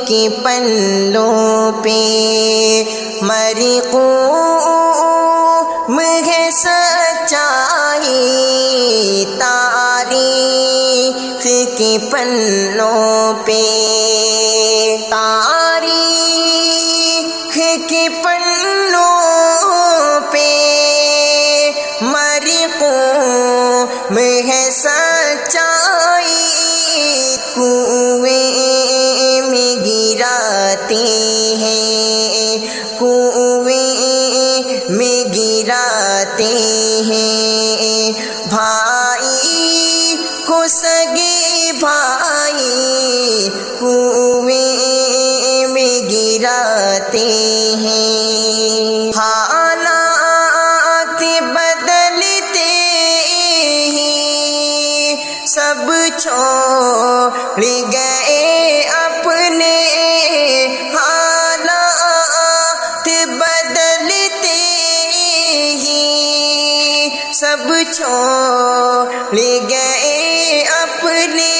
کے پلوں پہ مرقوم ہے سچائی، تاریخ کے پلوں پہ، تاریخ کے پلوں پہ مرقوم ہے سچائی، کنویں میں گراتے ہیں، کنویں میں گراتے ہیں بھائی کو سگے بھائی، کنویں میں گراتے ہیں۔ حالات بدلتے ہی سب چھوڑ گئے اپنے، حالات بدلتے ہی سب چھوڑ گئے اپنے،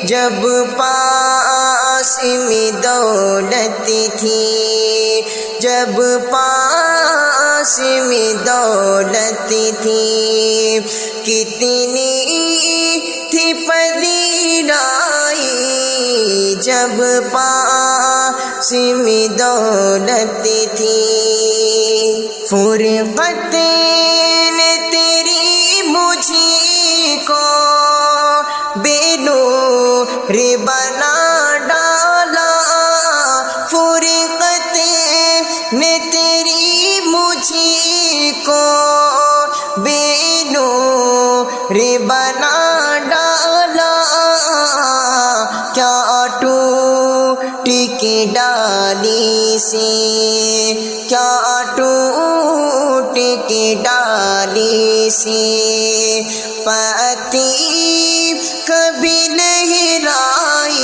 جب پاس میں دولت تھی، جب پاس میں دولت تھی، کتنی تھی پذیرائی، جب پاس میں دولت تھی، فرقت نے تیری مجھے کو بے نور بنا ڈالا، فرقت نے تیری مجھے کو بے نور بنا ڈالا، کیا ٹوٹ کے ڈالی سے، کیا ٹوٹ کے ڈالی سے پتی کبھی لہرائی،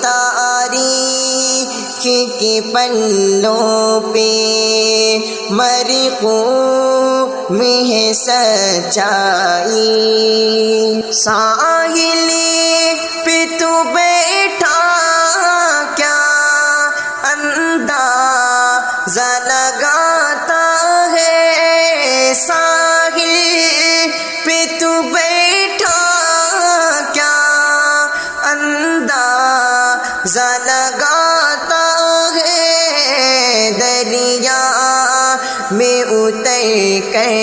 تاریخ کے پلوں پہ مرقوم ہے سچائی، ساحل پہ تو بیٹھا کیا اندازہ لگاتا ہے، ساحل پہ تو بیٹھا کیا اندازہ لگاتا ہے، دریا میں اتر کر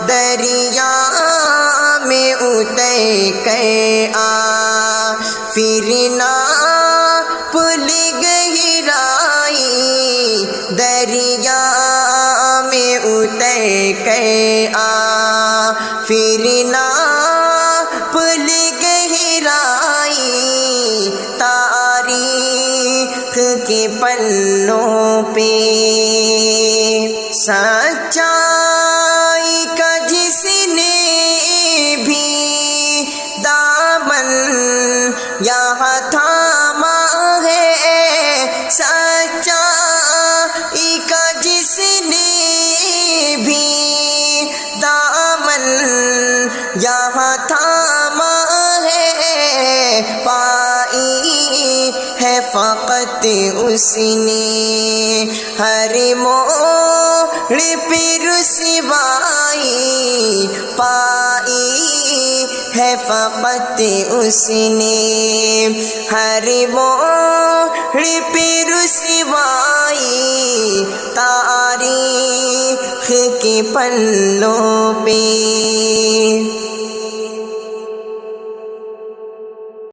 دریا میں اتر کر پھر نہ پل گہرائی، دریا میں اتر کر پھر نہ پل گہرائی، تاریخ کے پلوں پہ سچائی کا جس نے بھی دامن یہاں تھاما ہے، سچائی کا جس نے بھی دامن یہاں تھاما ہے، پائی ہے فقط اس نے ہر موڑ پہ رسوائی، پائی ہے فقط اس نے ہر موڑ پہ رسوائی، تاریخ کے پلوں پہ